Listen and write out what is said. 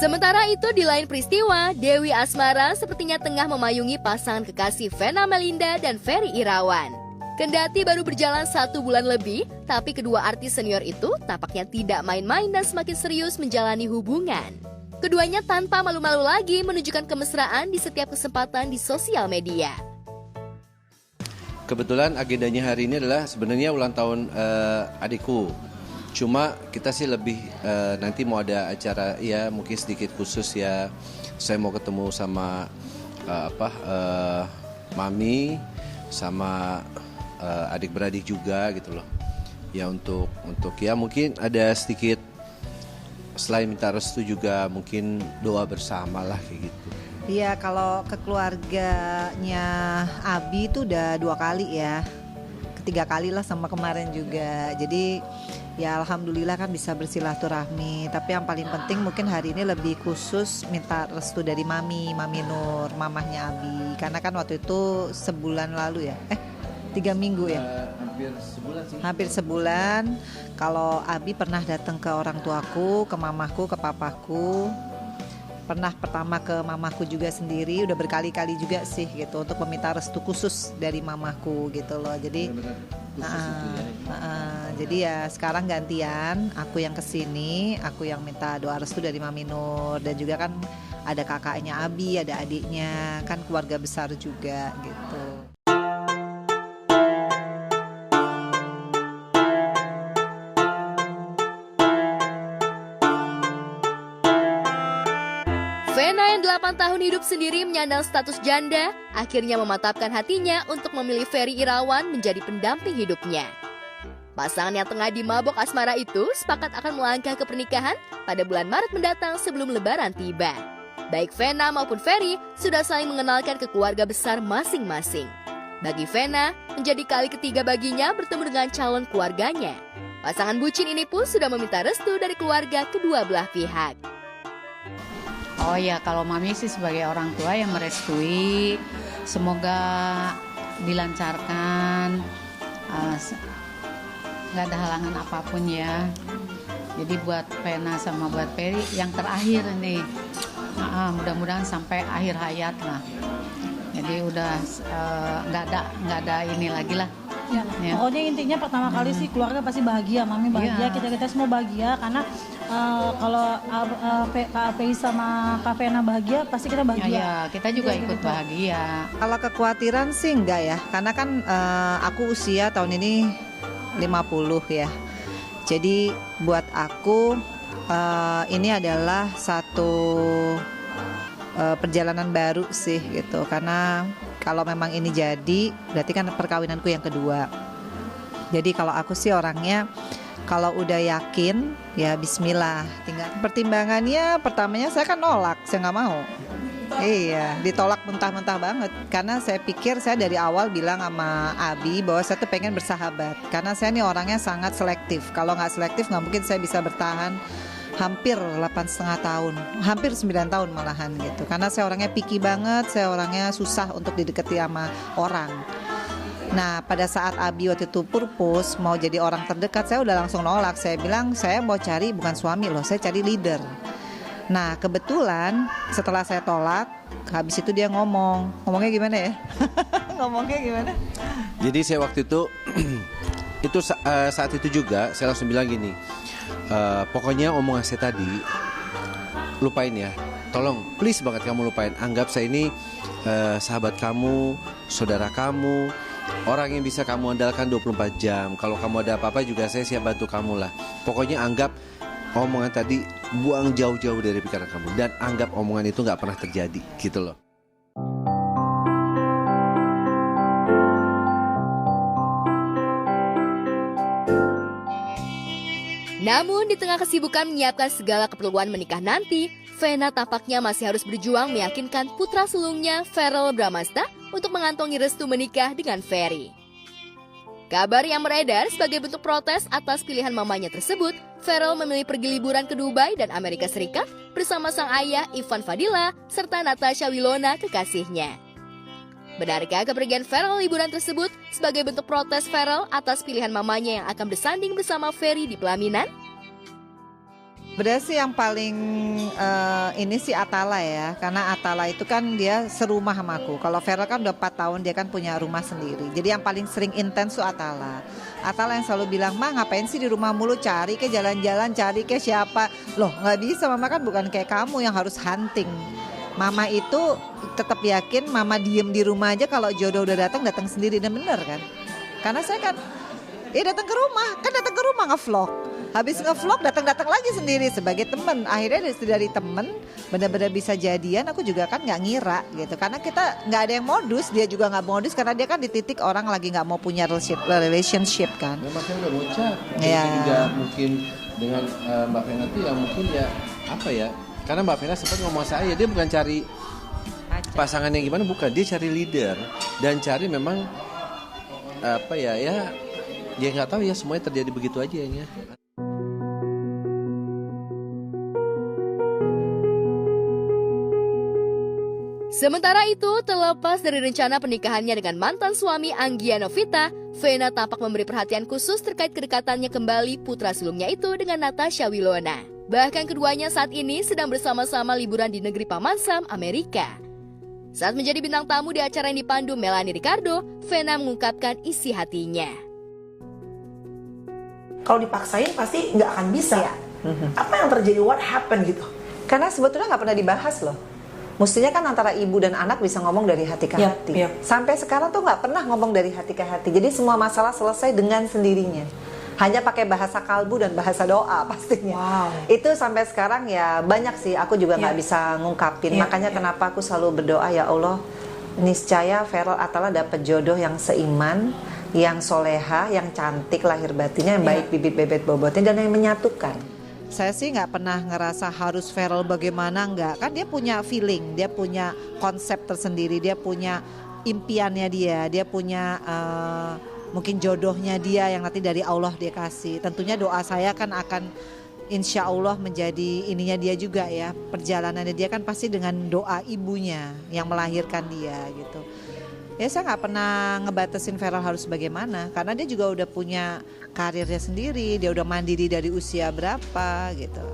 Sementara itu di lain peristiwa, Dewi Asmara sepertinya tengah memayungi pasangan kekasih Vena Melinda dan Ferry Irawan. Kendati baru berjalan 1 bulan lebih, tapi kedua artis senior itu tampaknya tidak main-main dan semakin serius menjalani hubungan. Keduanya tanpa malu-malu lagi menunjukkan kemesraan di setiap kesempatan di sosial media. Kebetulan agendanya hari ini adalah sebenarnya ulang tahun adikku. Cuma kita sih lebih nanti mau ada acara ya mungkin sedikit khusus ya. Saya mau ketemu sama mami sama adik-beradik juga gitu loh. Ya untuk ya mungkin ada sedikit selain minta restu juga mungkin doa bersama lah kayak gitu. Iya, kalau ke keluarganya Abi itu udah 2 kali ya. Ketiga kali lah sama kemarin juga. Jadi ya alhamdulillah kan bisa bersilaturahmi. Tapi yang paling penting mungkin hari ini lebih khusus minta restu dari Mami Nur, mamahnya Abi. Karena kan waktu itu sebulan lalu ya. 3 minggu ya. Hampir sebulan sih. Hampir sebulan. Kalau Abi pernah datang ke orang tuaku, ke mamaku, ke papaku. Pernah pertama ke mamaku juga sendiri, udah berkali-kali juga sih gitu untuk meminta restu khusus dari mamaku gitu loh. Jadi jadi ya sekarang gantian, aku yang kesini, aku yang minta doa restu dari Mami Nur. Dan juga kan ada kakaknya Abi, ada adiknya, kan keluarga besar juga gitu. Vena yang 8 tahun hidup sendiri menyandang status janda, akhirnya mematapkan hatinya untuk memilih Ferry Irawan menjadi pendamping hidupnya. Pasangan yang tengah dimabok asmara itu sepakat akan melangkah ke pernikahan pada bulan Maret mendatang sebelum Lebaran tiba. Baik Vena maupun Ferry sudah saling mengenalkan ke keluarga besar masing-masing. Bagi Vena, menjadi kali ketiga baginya bertemu dengan calon keluarganya. Pasangan bucin ini pun sudah meminta restu dari keluarga kedua belah pihak. Oh ya, kalau Mami sih sebagai orang tua yang merestui, semoga dilancarkan, nggak ada halangan apapun ya. Jadi buat Vena sama buat Ferry yang terakhir nih, mudah-mudahan sampai akhir hayat lah. Jadi udah nggak ada ini lagi lah. Ya. Pokoknya intinya pertama kali sih keluarga pasti bahagia, Mami bahagia, kita semua bahagia karena kalau Kak Fei sama Kak Vena bahagia, pasti kita bahagia. Iya, kita juga ikut bahagia. Kalau kekhawatiran sih enggak ya, karena kan aku usia tahun ini 50 ya. Jadi buat aku ini adalah satu perjalanan baru sih gitu, karena kalau memang ini jadi berarti kan perkawinanku yang kedua. Jadi kalau aku sih orangnya kalau udah yakin ya bismillah. Tinggal pertimbangannya pertamanya saya kan nolak, saya nggak mau. Iya, ditolak mentah-mentah banget. Karena saya pikir saya dari awal bilang sama Abi bahwa saya tuh pengen bersahabat. Karena saya nih orangnya sangat selektif. Kalau nggak selektif nggak mungkin saya bisa bertahan hampir 8,5 tahun, hampir 9 tahun malahan gitu. Karena saya orangnya picky banget, saya orangnya susah untuk didekati sama orang. Nah pada saat Abi waktu itu purpose mau jadi orang terdekat, saya udah langsung nolak. Saya bilang saya mau cari bukan suami loh, saya cari leader. Nah kebetulan setelah saya tolak, habis itu dia ngomongnya gimana ya? Ngomongnya gimana? Jadi saya waktu itu saat itu juga saya langsung bilang gini, pokoknya omongan saya tadi lupain ya, tolong please banget kamu lupain. Anggap saya ini sahabat kamu, saudara kamu, orang yang bisa kamu andalkan 24 jam. Kalau kamu ada apa-apa juga saya siap bantu kamu lah. Pokoknya anggap omongan tadi buang jauh-jauh dari pikiran kamu, dan anggap omongan itu gak pernah terjadi gitu loh. Namun di tengah kesibukan menyiapkan segala keperluan menikah nanti, Vena tampaknya masih harus berjuang meyakinkan putra sulungnya Verrell Bramasta untuk mengantongi restu menikah dengan Ferry. Kabar yang beredar sebagai bentuk protes atas pilihan mamanya tersebut, Verrell memilih pergi liburan ke Dubai dan Amerika Serikat bersama sang ayah Ivan Fadila serta Natasha Wilona kekasihnya. Benarkah kepergian Verrell liburan tersebut sebagai bentuk protes Verrell atas pilihan mamanya yang akan bersanding bersama Ferry di pelaminan? Sebenarnya sih yang paling ini sih Atala ya, karena Atala itu kan dia serumah sama aku. Kalau Feral kan udah 4 tahun, dia kan punya rumah sendiri. Jadi yang paling sering intens tuh Atala. Atala yang selalu bilang, "Ma, ngapain sih di rumah mulu, cari ke jalan-jalan, cari ke siapa." Loh, nggak bisa, Mama kan bukan kayak kamu yang harus hunting. Mama itu tetap yakin Mama diem di rumah aja, kalau jodoh udah datang sendiri. Dan bener kan? Karena saya kan datang ke rumah ngevlog. Habis ngevlog datang lagi sendiri sebagai teman. Akhirnya dari teman benar-benar bisa jadian. Aku juga kan nggak ngira gitu, karena kita nggak ada yang modus, dia juga nggak modus, karena dia kan di titik orang lagi nggak mau punya relationship kan. Memang saya udah bocah. Iya. Juga mungkin dengan Mbak Vena tuh ya mungkin ya apa ya? Karena Mbak Vena sempat ngomong saya, dia bukan cari pasangan yang gimana, bukan, dia cari leader dan cari memang apa ya dia nggak tahu ya, semuanya terjadi begitu aja ya. Sementara itu, terlepas dari rencana pernikahannya dengan mantan suami Anggia Novita, Vena tampak memberi perhatian khusus terkait kedekatannya kembali putra sulungnya itu dengan Natasha Wilona. Bahkan keduanya saat ini sedang bersama-sama liburan di negeri Paman Sam, Amerika. Saat menjadi bintang tamu di acara yang dipandu Melanie Ricardo, Vena mengungkapkan isi hatinya. Kalau dipaksain pasti nggak akan bisa. Apa yang terjadi? What happened gitu? Karena sebetulnya nggak pernah dibahas loh. Mestinya kan antara ibu dan anak bisa ngomong dari hati ke hati. Sampai sekarang tuh nggak pernah ngomong dari hati ke hati. Jadi semua masalah selesai dengan sendirinya. Hanya pakai bahasa kalbu dan bahasa doa pastinya. Wow. Itu sampai sekarang ya banyak sih. Aku juga nggak bisa ngungkapin. Makanya kenapa aku selalu berdoa, ya Allah, niscaya Feral Atala dapat jodoh yang seiman, yang soleha, yang cantik lahir batinnya, yang baik bibit bebet bobotnya, dan yang menyatukan. Saya sih nggak pernah ngerasa harus Feral bagaimana, nggak. Kan dia punya feeling, dia punya konsep tersendiri, dia punya impiannya dia punya mungkin jodohnya dia yang nanti dari Allah dia kasih. Tentunya doa saya kan akan insya Allah menjadi ininya dia juga ya. Perjalanannya dia kan pasti dengan doa ibunya yang melahirkan dia gitu. Ya saya nggak pernah ngebatasin Feral harus bagaimana, karena dia juga udah punya karirnya sendiri, dia udah mandiri dari usia berapa gitu.